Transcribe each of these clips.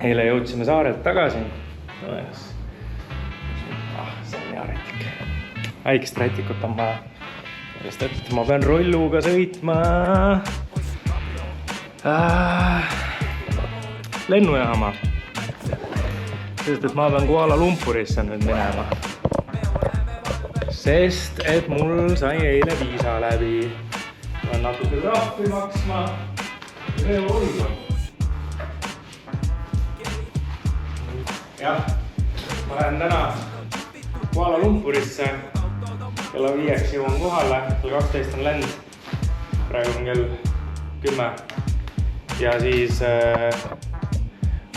Eile jõudsime saarelt tagasi. See on hea rätik. Väikest rätikut on vaja. Sest et ma pean rolluga sõitma lennujaama. Sest et ma pean Kuala Lumpurisse nüüd minema. Sest et mul sai eile viisa läbi. Pean natuke trahvi maksma. See olgu. Jah, ma lähen täna Kuala Lumpurisse. Kella 5 jõuan kohale. Kell 12 on lend. Praegu on kell 10. Ja siis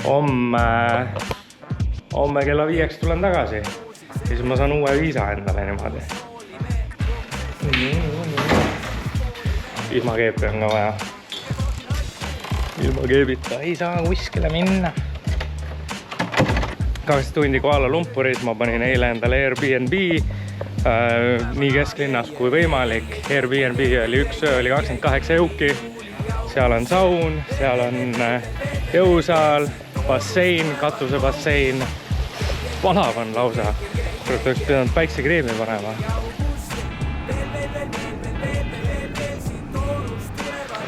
homme kella 5 tulen tagasi. Siis ma saan uue viisa endale niimoodi. Ilmakeepi on ka vaja. Ilma keebita ei saa kuskile minna. 2 tundi Kuala Lumpuris. Ma panin eile endale Airbnb nii kesklinnas kui võimalik. Airbnb oli üks öö, oli 28 euki. Seal on saun, seal on jõusaal, bassein, katusebassein. Palav on lausa. Oleks pidanud päiksekreemi panema.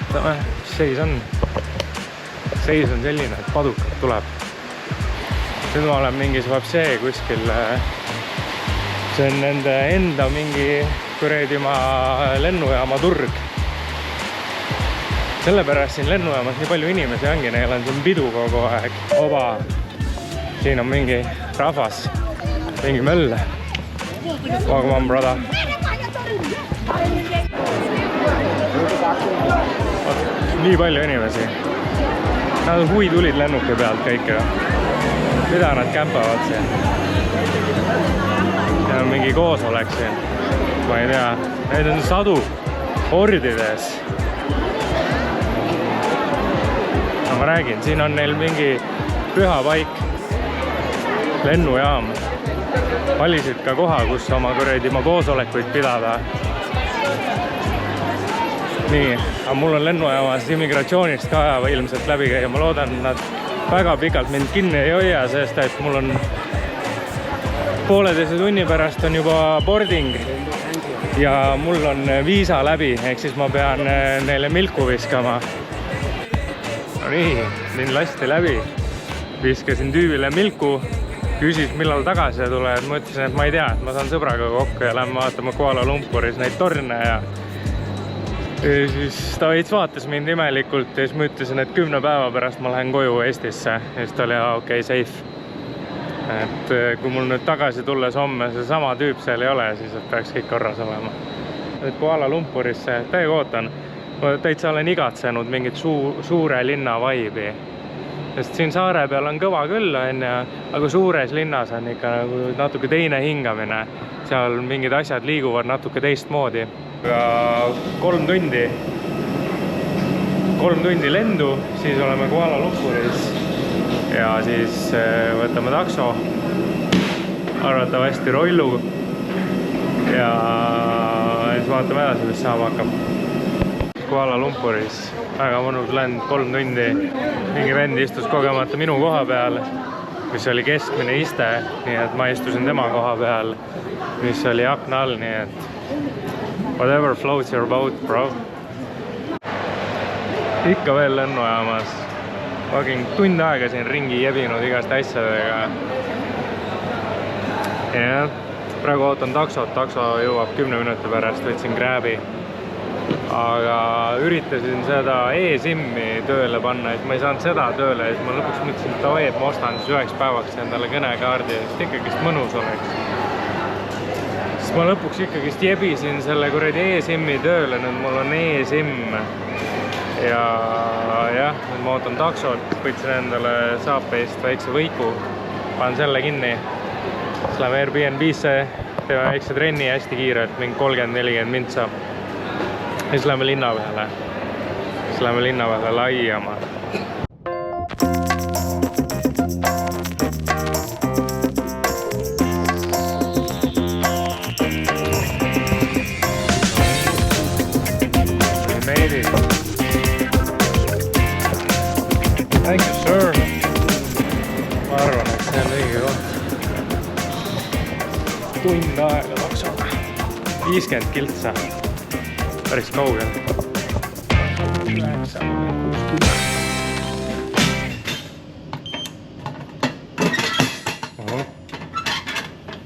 Ootame, mis seis on? Seis on selline, et padukat tuleb. Nüüd ma olen mingis vapsee kuskil. See on nende enda mingi kuredimaa lennujaama turg. Sellepärast siin lennujaamas nii palju inimesi ongi, neil on siin pidu kogu aeg. Oba, siin on mingi rahvas, mingi möll. Welcome on, brother. Nii palju inimesi. Nad on huvi tulid lennuki pealt kõik. Mida nad kämpavad siin? Ja on mingi koosolek siin. Ma ei tea. Need on sadu ordides. Ma räägin, siin on neil mingi püha paik, lennujaam. Valisid ka koha, kus oma kuredimaa koosolekuid pidada. Nii, aga mul on lennujaamas immigratsioonist ka aja ilmselt läbi käia. Ma loodan, et nad väga pikalt mind kinni ei hoia, sest et mul on 1,5 tunni pärast on juba boarding ja mul on viisa läbi, ehk siis ma pean neile milku viskama. No nii, mind lasti läbi. Viskasin tüübile milku, küsis millal tagasi tuleb. Ma ütlesin, et ma ei tea, et ma saan sõbraga kokku ja lähen vaatama Kuala Lumpuris neid torne ja siis ta veits vaatas mind imelikult ja siis ma ütlesin, et 10 päeva pärast ma lähen koju Eestisse ja siis ta oli okei, safe. Et kui mul nüüd tagasi tulles homme see sama tüüp seal ei ole, siis peaks kõik korras olema. Nüüd Kuala Lumpurisse täiega ootan. Ma täitsa olen igatsenud mingit suure linna vaibi. Sest siin saare peal on kõva küll, aga suures linnas on ikka nagu natuke teine hingamine. Seal mingid asjad liiguvad natuke teistmoodi. 3 tundi lendu, siis oleme Kuala Lumpuris ja siis võtame takso, arvatavasti rollu ja siis vaatame edasi, mis saama hakkab. Kuala Lumpuris, väga mõnus lend, 3 tundi. Mingi vend istus kogemata minu koha peal, mis oli keskmine iste, nii et ma istusin tema koha peal, mis oli akna all, nii et whatever floats your boat, bro. Ikka veel lennujaamas. Olen tund aega siin ringi jebinud igast asjadega. Ja praegu ootan taksot, takso jõuab 10 minuti pärast, võtsin Grabi. Aga üritasin seda e-simmi tööle panna, et ma ei saanud seda tööle, et ma lõpuks mõtlesin, et oi, et ma ostan siis 9 päevaks endale kõnekaardi, et ikkagist mõnus oleks. Siis ma lõpuks ikkagist jebisin selle kuradi e-simmi tööle, nüüd mul on e-sim. Ja jah, nüüd ma ootan taksot, võtsin endale Saapeist väikse võiku, panen selle kinni. Siis läheme Airbnb-sse, teeme väikse trenni hästi kiirelt, mingi 30-40 mintsa. Siis läheme linna peale. Siis läheme linna peale laiama. We made it. Thank you, sir. see on õige koht. Tund aega taksoga. 50 kiltsa. Päris kaugel. 960.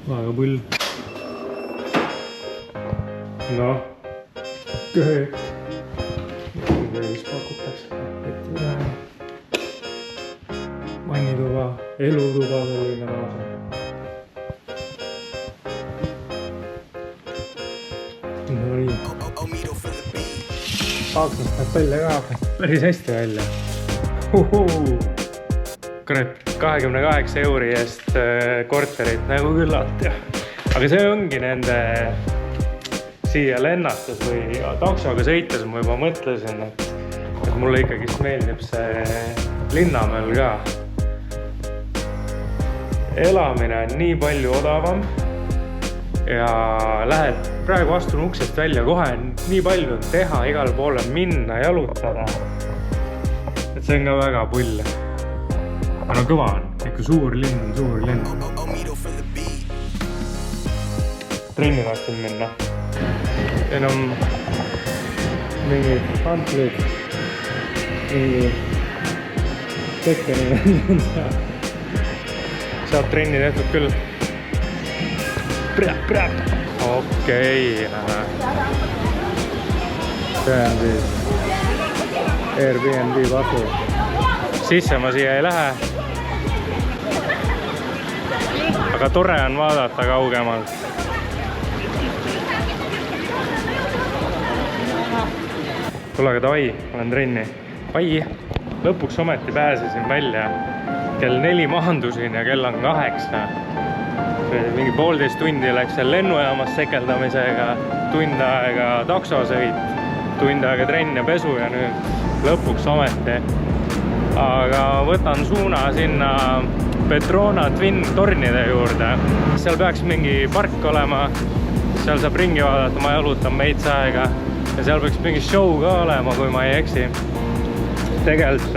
Väga pull. Noh. Kööp. Mis pakutakse. Vannituba. Elutuba selline lausa. No nii. Aknast näeb välja ka. Päris hästi välja. Kurat, 28 euri eest korterit nagu küllalt. Aga see ongi nende siia lennates või taksoga sõites ma juba mõtlesin, et mulle ikkagist meeldib see linnamöll ka. Elamine on nii palju odavam ja lähed praegu astun uksest välja, kohe on nii palju teha, igal poole minna, jalutada. Et see on ka väga pull. Aga no kõva on, ikka suur linn on suur linn. Trenni tahtsin minna. Siin on mingid pantlid, mingi tekkeni on seal. Saab trenni tehtud küll. Okei. See on siis Airbnb vasu. Sisse ma siia ei lähe. Aga tore on vaadata kaugemalt. Tule aga davai, olen trenni. Ai, lõpuks ometi pääsesin välja. Kell 4 maandusin ja kell on 8. Mingi 1,5 tundi läks seal lennujaamas sekeldamisega, tund aega taksosõit, tund aega trenn ja pesu ja nüüd lõpuks ometi. Aga võtan suuna sinna Petrona Twin tornide juurde. Seal peaks mingi park olema, seal saab ringi vaadata, ma jalutan veits aega ja seal peaks mingi show ka olema, kui ma ei eksi. Tegelikult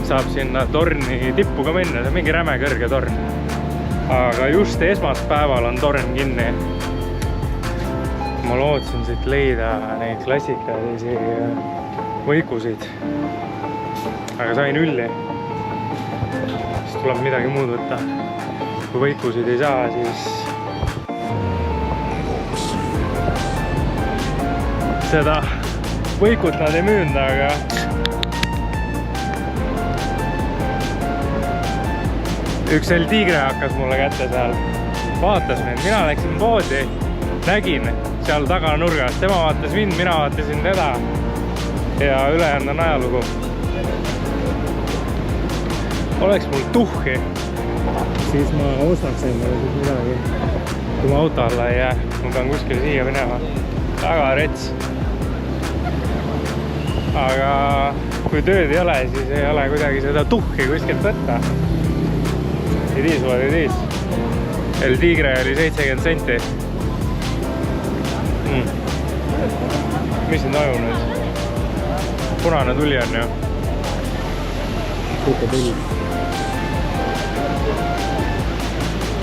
saab sinna torni tippu ka minna, see on mingi räme kõrge torn. Aga just esmaspäeval on torn kinni. Ma lootsin siit leida neid klassikalisi võikusid. Aga sain ülli. Siis tuleb midagi muud võtta. Kui võikusid ei saa, siis seda võikut nad ei müünda, aga üks El Tigre hakkas mulle kätte seal. Vaatas mind, mina läksin poodi, nägin seal taga nurgas. Tema vaatas mind, mina vaatasin teda ja ülejäänud on ajalugu. Oleks mul tuhhi, siis ma ostaks endale midagi. Kui ma auto alla ei jää, ma pean kuskil siia minema. Väga rets. Aga kui tööd ei ole, siis ei ole kuidagi seda tuhhi kuskilt võtta. It is what it is. El Tigre oli 70 senti. Mis siin toimub nüüd? Punane tuli on ju. Kuka tuli.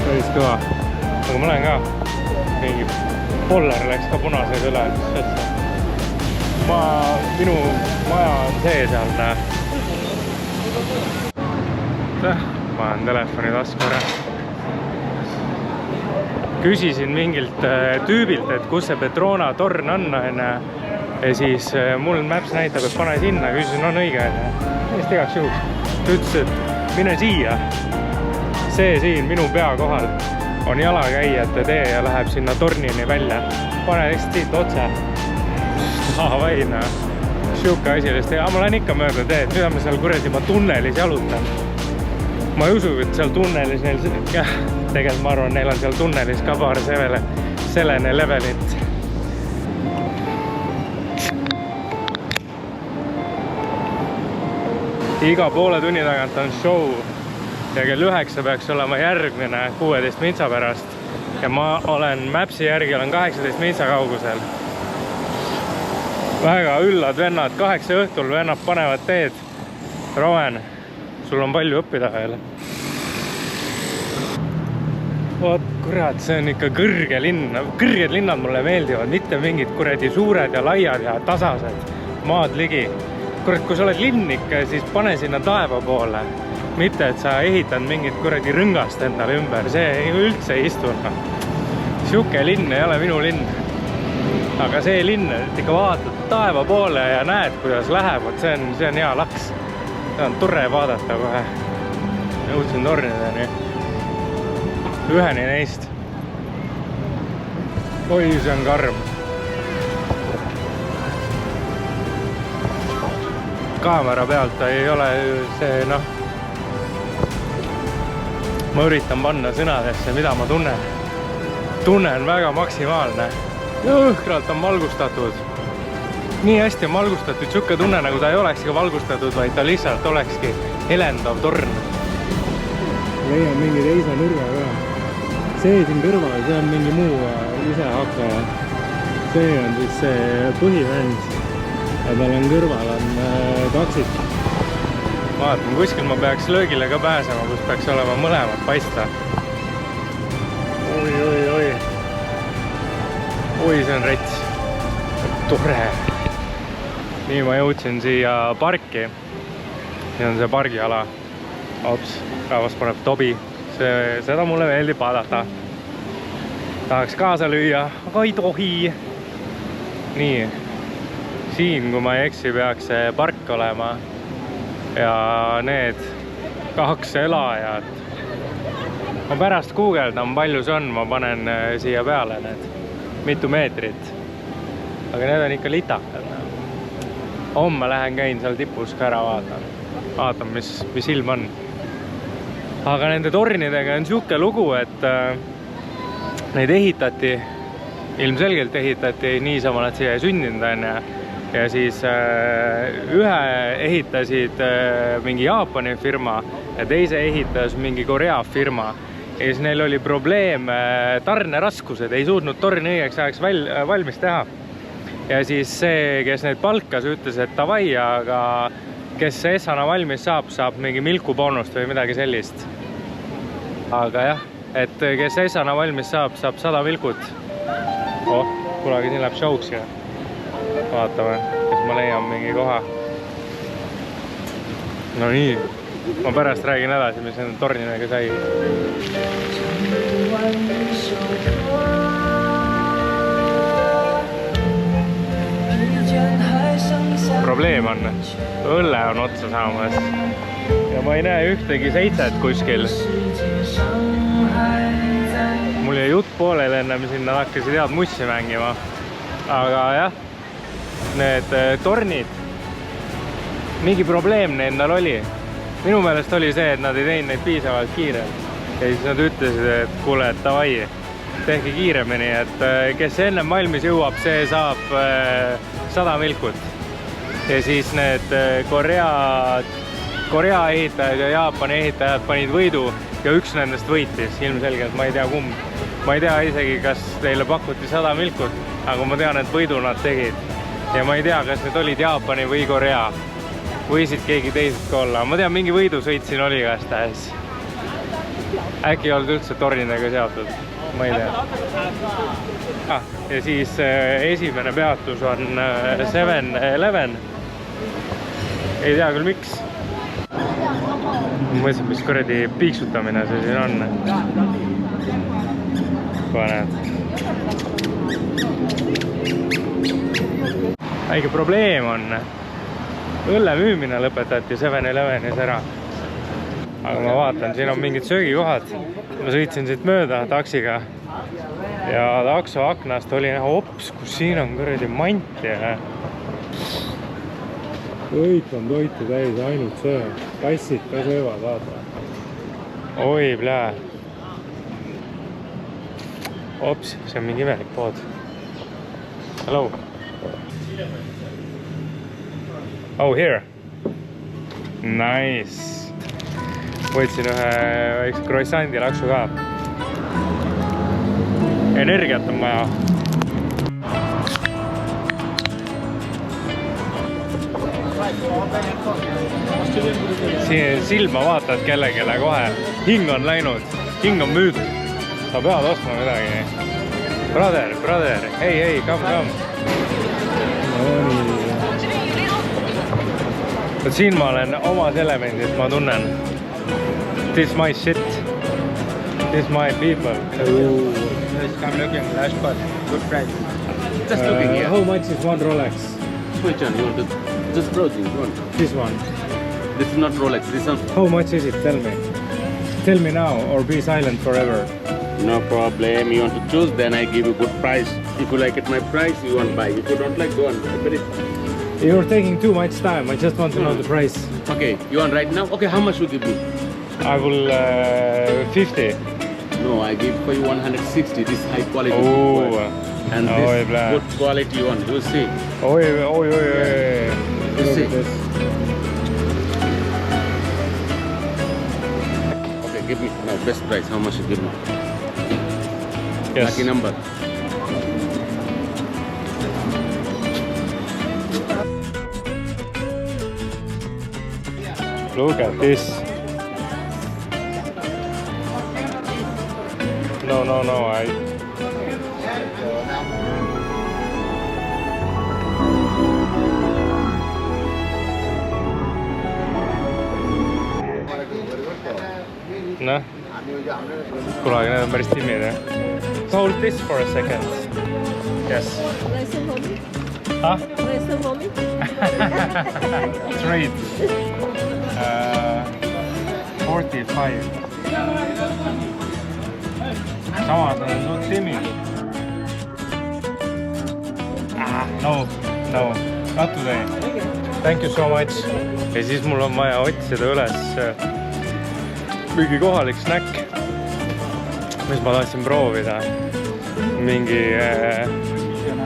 Päris kõva. Aga ma olen ka. Mingi Poller läks ka punasega üle. Minu maja on see seal. Ma olen telefoni tasku ära. Küsisin mingilt tüübilt, et kus see Petrona torn on. Ja siis mul Maps näitab, et pane sinna. Küsisin, on õige. Millest igaks juhuks? Ta ütles, et mine siia. See siin minu pea kohal on jalakäijate tee ja läheb sinna tornini välja. Pane lihtsalt siit otse. Vaina. Siuke asi lihtsalt. Ja ma lähen ikka mööda teed. Nüüd ma seal kuradi ma tunnelis jalutan. Ma ei usu, et seal tunnelis neil... Tegelikult ma arvan, neil on seal tunnelis ka paar selene levelit. Iga poole tunni tagant on show. Ja kell 9 peaks olema järgmine 16 mintsa pärast. Ja ma olen Mapsi järgi olen 18 mintsa kaugusel. Väga üllad vennad. 8 õhtul vennad panevad teed. Rowen, sul on palju õppida veel. Vot kurat, see on ikka kõrge linn. Kõrged linnad mulle meeldivad, mitte mingid kuradi suured ja laiad ja tasased maad ligi. Kurat, kui sa oled linn ikka, siis pane sinna taeva poole. Mitte, et sa ehitad mingit kuradi rõngast endale ümber. See üldse ei istu. Siuke linn ei ole minu linn. Aga see linn, et ikka vaatad taeva poole ja näed, kuidas läheb, see on hea laks. See on tore vaadata kohe. Jõudsin tornideni. Üheni neist. Oi, see on karm. Kaamera pealt ei ole see, ma üritan panna sõnadesse, mida ma tunnen. Tunne on väga maksimaalne. Jõhkralt on valgustatud. Nii hästi on valgustatud, siuke tunne, nagu ta ei olekski valgustatud, vaid ta lihtsalt olekski helendav torn. Leian mingi teise nurga ka. See siin kõrval, see on mingi muu isehakkaja. See on siis see põhivend. Ja tal on kõrval on taksid. Vaatan, kuskil ma peaks löögile ka pääsema, kus peaks olema mõlemad paista. Oi. Oi, see on rets. Tore. Nii ma jõudsin siia parki. See on see pargiala. Ops, rahvas paneb tobi. Seda mulle meeldib vaadata. Tahaks kaasa lüüa, aga ei tohi. Nii. Siin, kui ma ei eksi, peaks see park olema. Ja need 2 elajat. Ma pärast guugeldan, palju see on. Ma panen siia peale need. Mitu meetrit. Aga need on ikka litakad. Homme lähen käin seal tipus ka ära vaatan. Vaatan, mis ilm on. Aga nende tornidega on siuke lugu, et neid ehitati, ilmselgelt ehitati niisama, nad siia ei sündinud on. Ja siis ühe ehitasid mingi Jaapani firma ja teise ehitas mingi Korea firma. Ja siis neil oli probleem tarneraskused, ei suutnud torni õigeks ajaks valmis teha. Ja siis see, kes neid palkas, ütles, et davai, aga kes esana valmis saab mingi milku boonust või midagi sellist. Aga jah, et kes esana valmis saab 100 milkut. Kunagi siin läheb showks ja vaatame, kas ma leian mingi koha. No nii, ma pärast räägin edasi, mis nende tornidega sai. Probleem on, õlle on otsa saamas ja ma ei näe ühtegi 7 kuskil. Mul jäi jutt poolele enne, siin nad hakkasid head mussi mängima. Aga jah, need tornid, mingi probleem nendel oli. Minu meelest oli see, et nad ei teinud neid piisavalt kiirelt. Ja siis nad ütlesid, et kuule, et davai, tehke kiiremini, et kes ennem valmis jõuab, see saab 100 milkut. Ja siis need Korea ehitajad ja Jaapani ehitajad panid võidu ja üks nendest võitis, ilmselgelt, ma ei tea kumb. Ma ei tea isegi, kas teile pakuti 100 milkut, aga ma tean, et võidu nad tegid. Ja ma ei tea, kas need olid Jaapani või Korea. Võisid keegi teised ka olla. Ma tean, mingi võidusõit siin oli käest tähes. Äkki ei olnud üldse tornidega seotud. Ma ei tea. Ja siis esimene peatus on 7-Eleven. Ei tea küll miks. Ma mõtlesin, mis kuradi piiksutamine see siin on. Kohe näed. Väike probleem on. Õlle müümine lõpetati 7-Elevenis ära. Aga ma vaatan, siin on mingid söögikohad. Ma sõitsin siit mööda taksiga. Ja takso aknast oli näha ops, kus siin on kuradi mant ja kõik on toitu täis, ainult söö. Kassid ka söövad, vaata. Oi, plää. Ops, see on mingi imelik pood. Hello. Oh, here. Nice. Võtsin ühe väikse croissandi laksu ka. Energiat on vaja. Siin silma vaatad kellelegi kohe. Hing on läinud, hing on müüdud. sa pead ostma midagi. Brother, hey, come. Siin ma olen omas elemendis, ma tunnen. This my shit. This my people. Come looking, last part, good price. Just looking here. How much is one Rolex? Which one you want to? Just browsing. One. This one. This is not Rolex. This one. How much is it? Tell me. Tell me now or be silent forever. No problem. You want to choose, then I give you good price. If you like it, my price, you want buy. If you don't like, go on. You're taking too much time. I just want to know the price. Okay, you want right now? Okay, how much you give me? I will 50. No, I give for you 160. This high quality. Oh. And this good quality you want. You see. Oi. You see. Okay, give me now best price. How much you give me? Yes. Lucky number. Look at this. No, Noh, kunagi need on päris timmid, jah? Hold this for a second. Yes. Huh? Trade. 45. Samad on suht timmid. No. Not today. Thank you so much. Ja siis mul on vaja otsida üles mingi kohalik snäkk, mis ma tahtsin proovida. Mingi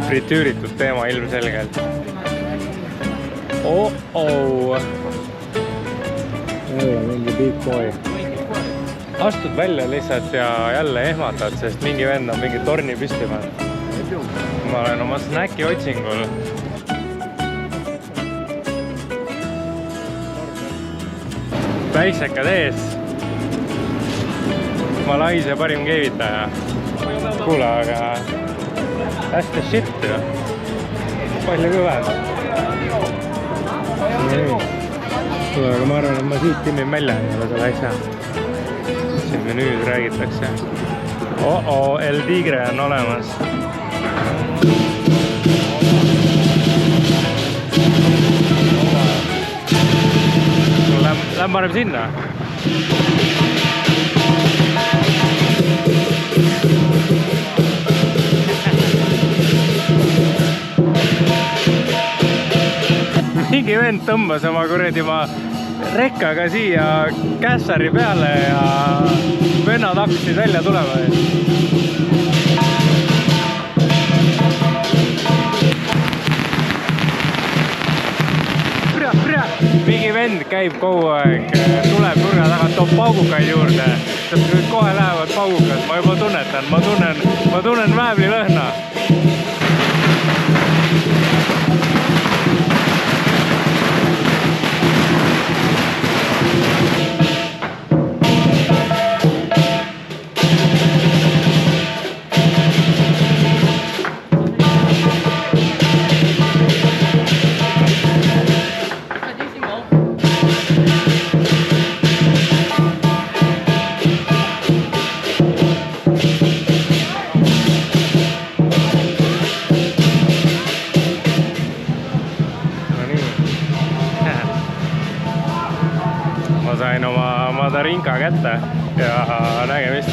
fritüüritud teema ilmselgelt. Mingi big boy. Astud välja lihtsalt ja jälle ehmatad, sest mingi vend on mingi torni püsti pannud. Ma olen oma snäki otsingul. Päiksekad ees. Malaisia parim keevitaja. Kuule, aga hästi shit ju. Palju kõvem. Kuule, aga ma arvan, et ma siit timmin välja selle asja. Siin menüüd räägitakse. El Tigre on olemas. Lähme parem sinna. Mingi vend tõmbas oma kuradi rekkaga siia kässari peale ja vennad hakkasid välja tulema. Mingi vend käib kogu aeg, tuleb nurga tagant, toob paugukaid juurde. Sest nüüd kohe lähevad paugukad, ma juba tunnetan, ma tunnen väävli lõhna. Ma sain oma madarinka kätte ja nägemist.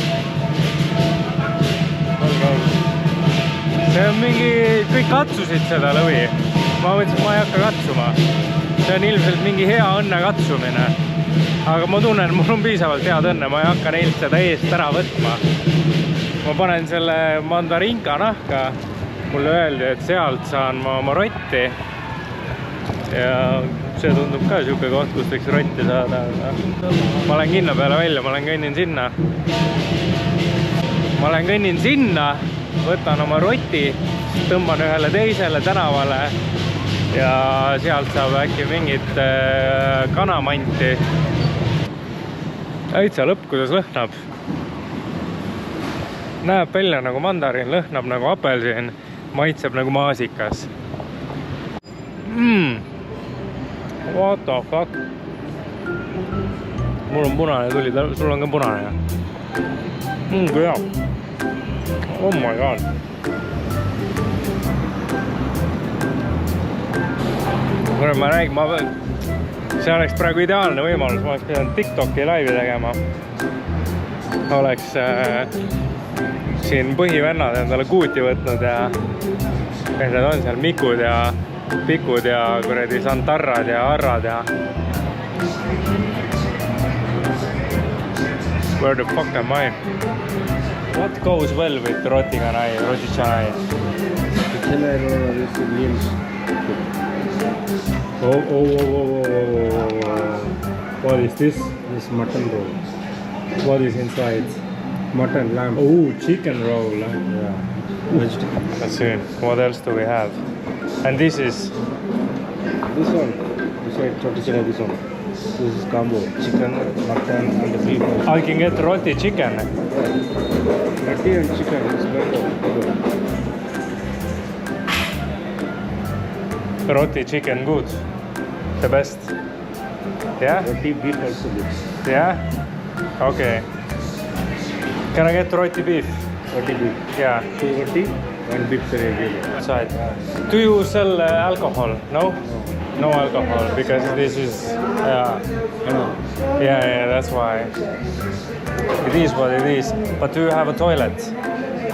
See on mingi, kõik katsusid seda lõvi. Ma mõtlesin, et ma ei hakka katsuma. See on ilmselt mingi hea õnne katsumine. Aga ma tunnen, mul on piisavalt head õnne, ma ei hakka neilt seda eest ära võtma. Ma panen selle mandarinka nahka. Mulle öeldi, et sealt saan ma oma rotti. Ja see tundub ka siuke koht, kus võiks rotti saada. Ma lähen kinna peale välja, ma lähen kõnnin sinna, võtan oma roti, tõmban ühele teisele tänavale ja sealt saab äkki mingit kanamanti. Äitsa lõpp, kuidas lõhnab. näeb välja nagu mandariin, lõhnab nagu apelsin, maitseb nagu maasikas. What the fuck? Mul on punane tuli, sul on ka punane. Kui hea. Oh my god. Ma räägin, see oleks praegu ideaalne võimalus, ma oleks pidanud TikToki laivi tegema. Oleks siin põhivennad endale kuuti võtnud ja kes need on seal, Mikud ja Pikud ja kuredi Santarrad ja Arrad ja Where the fuck am I? What goes well with roti canai, roti canai? Oh. What is this? This mutton roll. What is inside? Mutton, lamb. Oh, chicken roll. Yeah. Vegetable. That's it. What else do we have? And this is? This one. Beside traditional, this one. This is combo. Chicken, mutton, and the beef. I can get roti chicken. Roti and chicken is better. Roti chicken good. The best. Yeah? Roti beef also good. Yeah? Okay. Can I get roti beef? Roti beef. Yeah. 2 roti, 1 beef curry. Outside. Do you sell alcohol? No? No alcohol because this is yeah, that's why. It is what it is. But do you have a toilet?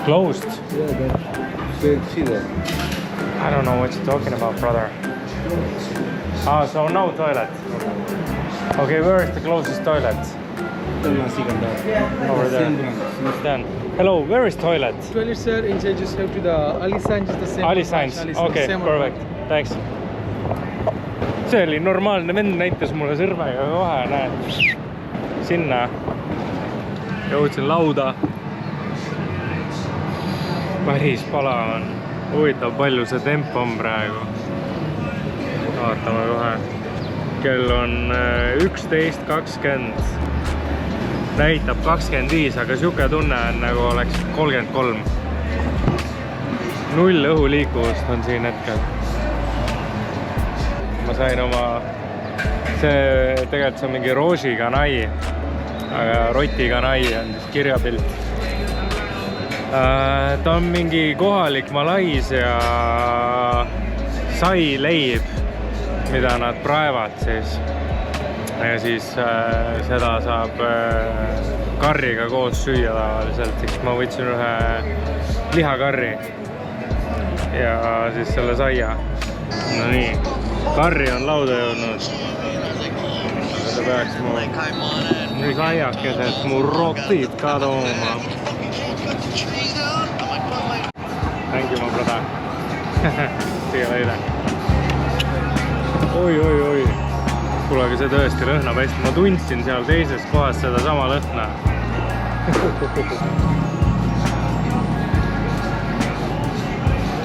Closed? Yeah, see that. I don't know what you're talking about, brother. Ah, so no toilet. Okay, where is the closest toilet? Over there. Then. Hello, where is toilet? Toilet, sir, inside just have to the Ali sign, just the same. Ali signs. Okay, perfect. Thanks. See oli normaalne vend, näitas mulle sõrmega kohe, näed. Sinna. Jõudsin lauda. Päris palav on. Huvitav, palju see temp on praegu. Vaatame kohe. Kell on 11.20. Näitab 25, aga siuke tunne on nagu oleks 33. 0 õhuliikuvust on siin hetkel. Ma sain oma... See tegelikult see on mingi roosi kanai, aga roti kanai on siis kirjapilt. Ta on mingi kohalik Malaisia sai leib, mida nad praevad siis. Ja siis seda saab karriga koos süüa tavaliselt, siis ma võtsin ühe lihakarri ja siis selle saia. No nii, karri on lauda jõudnud. Ta peaks mu saiakesed, mu rotid ka tooma. Thank you, my brother. See you later. Oi. Kuule, aga see tõesti lõhnab hästi. Ma tundsin seal teises kohas seda sama lõhna.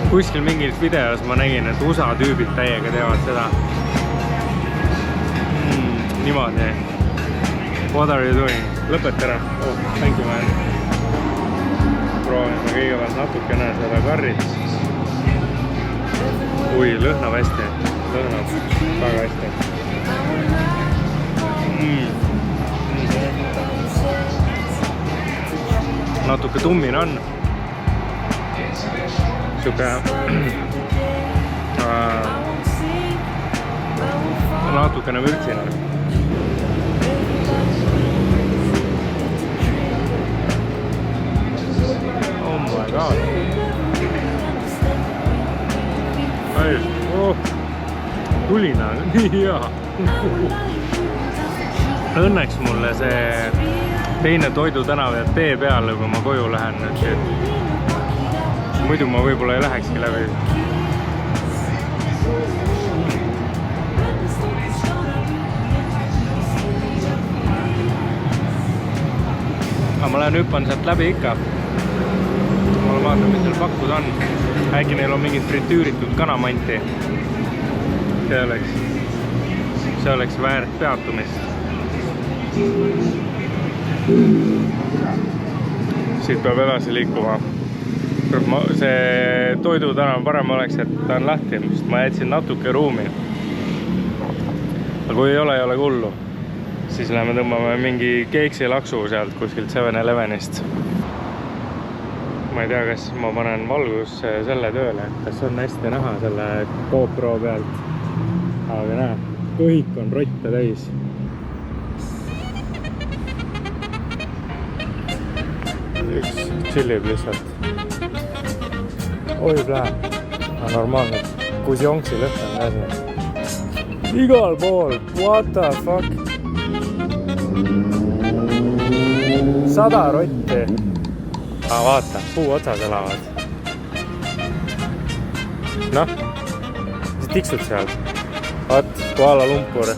Kuskil mingis videos ma nägin, et USA tüübid täiega teevad seda. Niimoodi. What are you doing? Lõpeta ära. Oh, thank you, man. Proovime kõigepealt natukene seda karrit. Ui, lõhnab hästi. Lõhnab väga hästi. Natuke tummin on. Siuke natukene vürtsine. Oh my god. Tulina, nii hea. Õnneks mulle see teine toidutänav ja tee peale, kui ma koju lähen. Muidu ma võib-olla ei lähekski läbi. Aga ma lähen hüppan sealt läbi ikka. Ma vaatan, mis seal pakkuda on. Äkki neil on mingit fritüüritud kanamanti. See oleks väärt peatumist. siit peab edasi liikuma. See toidutänav parem oleks, et ta on lahti, sest ma jätsin natuke ruumi. Aga kui ei ole hullu, siis läheme tõmbame mingi keeksilaksu sealt kuskilt 7-Elevenist. Ma ei tea, kas ma panen valgus selle tööle, kas on hästi näha selle GoPro pealt. Aga näe, kõik on rotte täis. Üks chillib lihtsalt. Oi plähe, on normaalne kusjonksi lõhn on asi. Igal pool, what the fuck? 100 rotti. Aga vaata, puu otsas elavad. Noh, mis tiksud seal? Vaat, Kuala Lumpur.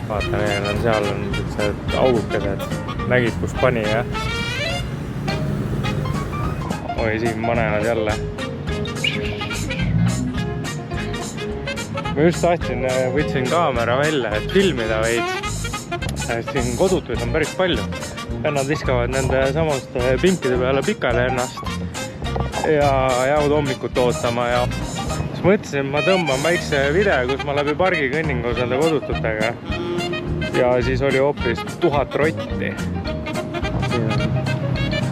Vaata, neil on seal on sellised augukesed. Nägid, kus pani, jah? Oi, siin manenad jälle. Ma just tahtsin, võtsin kaamera välja, et filmida veits. Siin kodutuid on päris palju. Vennad viskavad nende samaste pinkide peale pikali ennast ja jäävad hommikut ootama. Ja siis mõtlesin, ma tõmban väikse video, kus ma läbi pargi kõnnin koos nende kodututega. Ja siis oli hoopis 1000 rotti. Siin on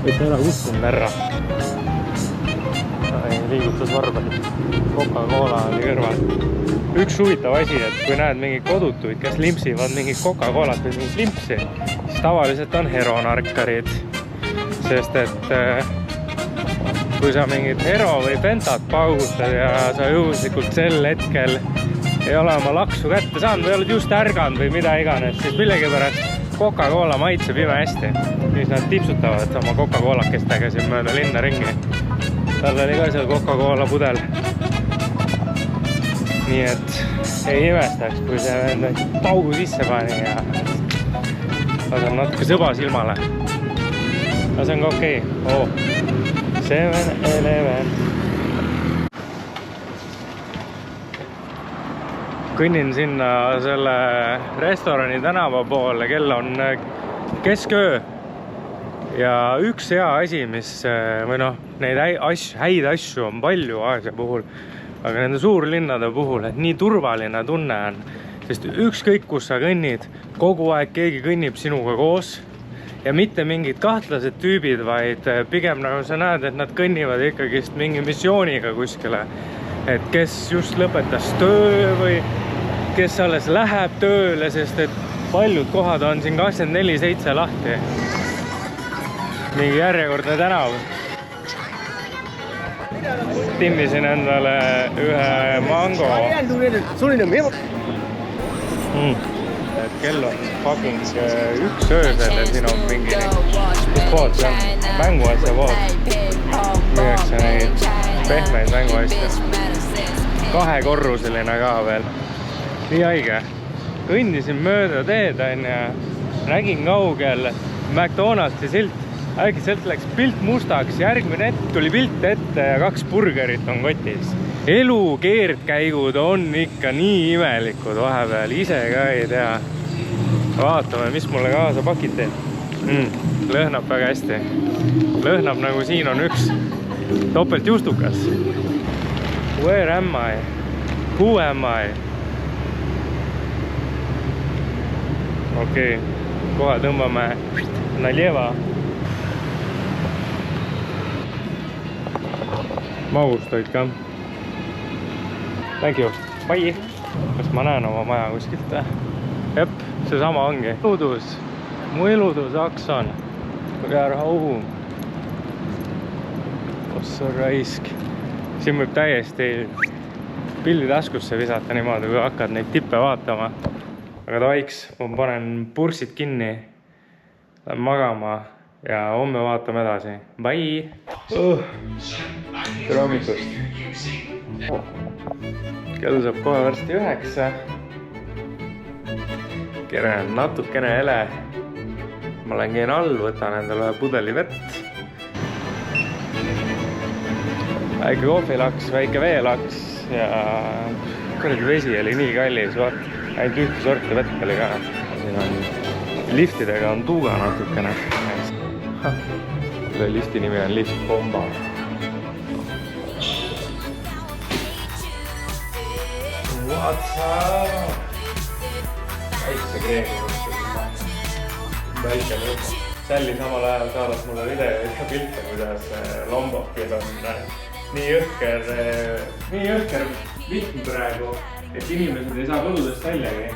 võtsin ära kustun värra. Liigutas varbad. Coca-Cola oli kõrval. Üks huvitav asi, et kui näed mingid kodutuid, kes limpsivad mingid Coca-Colat või mingid limpsi, siis tavaliselt on heronarkarid. Sest et kui sa mingid hero või pentat paugutad ja sa juhuslikult sel hetkel ei ole oma laksu kätte saanud või oled just ärganud või mida iganes, siis millegipärast Coca-Cola maitseb ime hästi. Siis nad tipsutavad oma Coca-Colakestega siin mööda linna ringi. Tal oli ka seal Coca-Cola pudel. Nii et ei imestaks, kui see enda paugu sisse pani ja lasen natuke sõba silmale. Aga see on ka okei. 7-Eleven. Kõnnin sinna selle restorani tänava poole, kell on kesköö. Ja üks hea asi, või noh, neid häid asju on palju Aasia puhul, aga nende suurlinnade puhul, et nii turvaline tunne on, sest ükskõik kus sa kõnnid, kogu aeg keegi kõnnib sinuga koos ja mitte mingid kahtlased tüübid, vaid pigem nagu sa näed, et nad kõnnivad ikkagist mingi missiooniga kuskile, et kes just lõpetas töö või kes alles läheb tööle, sest et paljud kohad on siin 24/7 lahti. Mingi järjekordne tänav. Timmisin endale ühe mango. Et kell on fucking 1 öösel ja siin on mingi pood, see on mänguasja pood. Müüakse neid pehmeid mänguasju. 2-korruseline ka veel. Nii haige. Kõndisin mööda teed ja nägin kaugel McDonaldsi silt. Äkitselt läks pilt mustaks, järgmine tuli pilt ette ja 2 burgerit on kotis. Elu keerdkäigud on ikka nii imelikud vahepeal, ise ka ei tea. Vaatame, mis mulle kaasa pakiti. Lõhnab väga hästi. Lõhnab nagu siin on üks topelt justukas. Where am I? Who am I? Okei, kohe tõmbame naljeva. Magustoid ka. Thank you. Bye. Kas ma näen oma maja kuskilt? Jep, see sama ongi. Mu eludus akson. We are home. Ossa raisk. Siin võib täiesti pilli taskusse visata niimoodi, kui hakkad neid tippe vaatama. Aga tavaiks, ma panen pursid kinni. Lähen magama. Ja homme vaatame edasi. Bye! Tere hommikust! Kell saab kohe varsti 9. Kere on natukene hele. Ma lähen käin all, võtan endale pudeli vett. Väike kohvilaks, väike veelaks ja kuradi vesi oli nii kallis, vaat. Ainult ühte sorti vett oli ka. Siin on liftidega on tuuga natukene. Selle lifti nimi on Lift Bomba. What's up? Väikse kreemi. Väike lõpp. Sälli samal ajal saadas mulle videoid ja pilte, kuidas Lombokil on nii jõhker vihm praegu, et inimesed ei saa kodudest väljagi.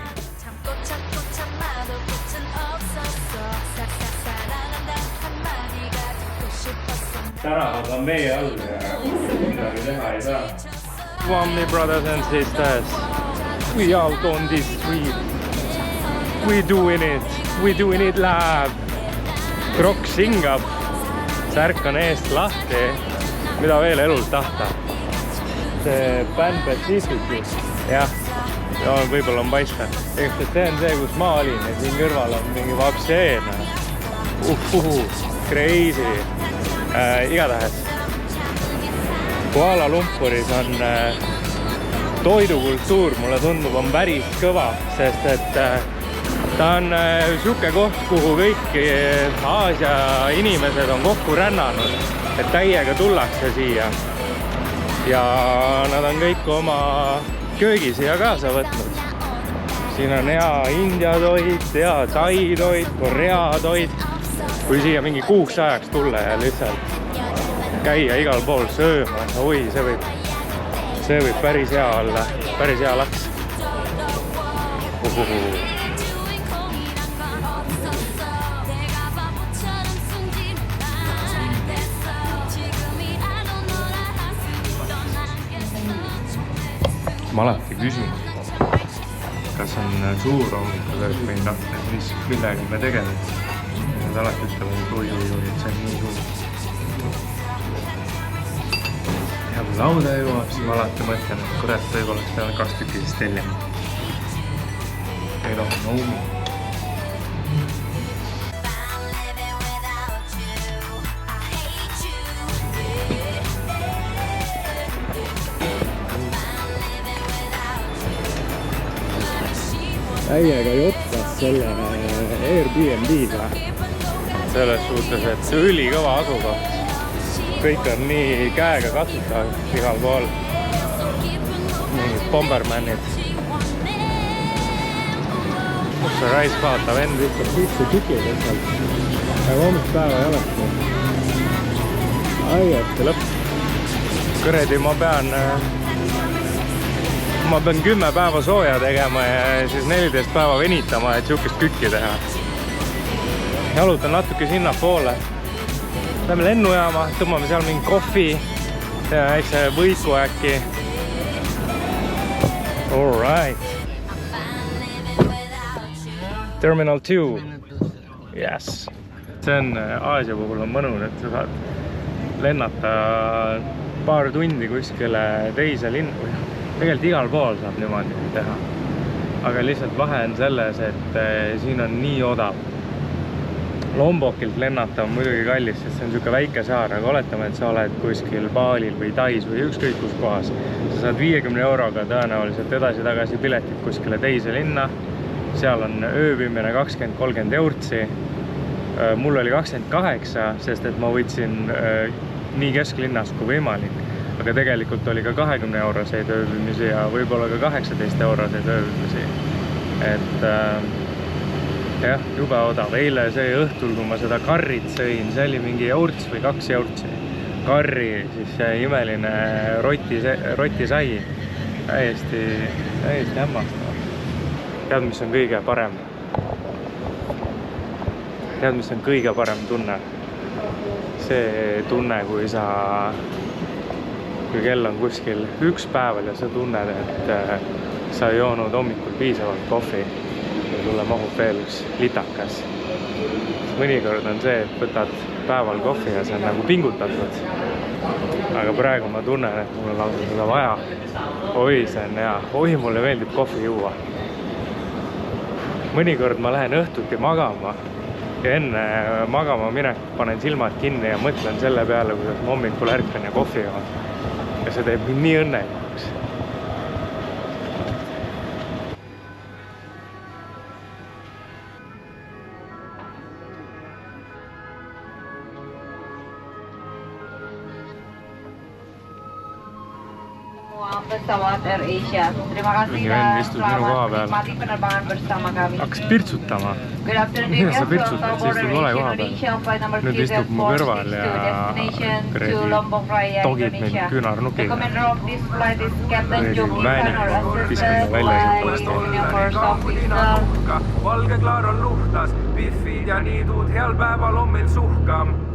Tänavad on meie all ja midagi teha ei saa. Wammi brothers and sisters, we out on this street. We doing it live. Krok singab, särk on eest lahti, mida veel elult tahta. See Pan Pacific, jah, võib-olla on paista. Ehk see on see, kus ma olin ja siin kõrval on mingi vakseena. Crazy. Igatahes Kuala Lumpuris on toidukultuur, mulle tundub, on päris kõva, sest et ta on siuke koht, kuhu kõik Aasia inimesed on kokku rännanud, et täiega tullakse siia ja nad on kõik oma köögi siia kaasa võtnud. Siin on hea India toit, hea Tai toit, Korea toit. Kui siia mingi kuuks ajaks tulla ja lihtsalt käia igal pool sööma, oi, see võib päris hea olla, päris hea laks. Ma alati küsin, kas on suur hommikutööd või millega me tegeleme. Nad alati ütlevad, et oi, et see on nii suur. Ja kui lauda jõuab, siis ma alati mõtlen, et kurat, võib-olla peame 2 tükki siis tellima. Ei noh, no. Äiega jottas selle Airbnb-ga. Selles suhtes, et see ülikõva asukoht. Kõik on nii käega katsutav igal pool. Mingid bombermannid. Kus see raisk vaata, vend ütleb üldse tükid lihtsalt. Aga hommik päeva ei olegi. Ai, et lõpp. Kõredi, ma pean 10 päeva sooja tegema ja siis 14 päeva venitama, et siukest kükki teha. Jalutan natuke sinna poole. Lähme lennujaama, tõmbame seal mingi kohvi ja väikse võiku äkki. All right. Terminal 2. Yes. See on Aasia puhul on mõnus, et sa saad lennata paar tundi kuskile teise linna. Tegelikult igal pool saab niimoodi teha. Aga lihtsalt vahe on selles, et siin on nii odav. Lombokilt lennata on muidugi kallis, sest see on niisugune väike saar, aga oletame, et sa oled kuskil Balil või Tais või ükskõik kus kohas. Sa saad 50 euroga tõenäoliselt edasi-tagasi piletit kuskile teise linna. Seal on ööbimine 20-30 eurtsi. Mul oli 28, sest et ma võtsin nii kesklinnas kui võimalik. Aga tegelikult oli ka 20 euroseid ööbimisi ja võib-olla ka 18 euroseid ööbimisi. Et jah, jube odav. Eile see õhtul, kui ma seda karrit sõin, see oli mingi eurts või 2 eurtsi. Karri, siis see imeline roti sai. Täiesti hämmastav. Tead, mis on kõige parem? Tead, mis on kõige parem tunne? See tunne, kui kell on kuskil 1 päeval ja sa tunned, et sa ei joonud hommikul piisavalt kohvi ja sulle mahub veel üks litakas. Mõnikord on see, et võtad päeval kohvi ja see on nagu pingutatud. Aga praegu ma tunnen, et mul on lausa seda vaja. Oi, see on hea. Oi, mulle meeldib kohvi juua. Mõnikord ma lähen õhtuti magama ja enne magama minekut panen silmad kinni ja mõtlen selle peale, kuidas ma hommikul ärkan ja kohvi joon. Ja see teeb nii õnnelikuks. pesawat AirAsia. Terima kasih Mingi dan vend istus minu koha selamat peal. menikmati penerbangan bersama kami. Hakkas pirtsutama. Good afternoon, Mida sa dear pirtsutad, guests. sa istud vale koha peal. Indonesia flight number Nüüd istub mu kõrval ja destination to kuradi Lombok Raya, togib mind Indonesia. The küünarnukiga. commander of this flight is Captain Kuradi Joki väine, San, our viskame assistant välja siit flight poest. uniforce officer. Valge klaar on luhtas, pihvid ja niidud, heal päeval on meil suhkam.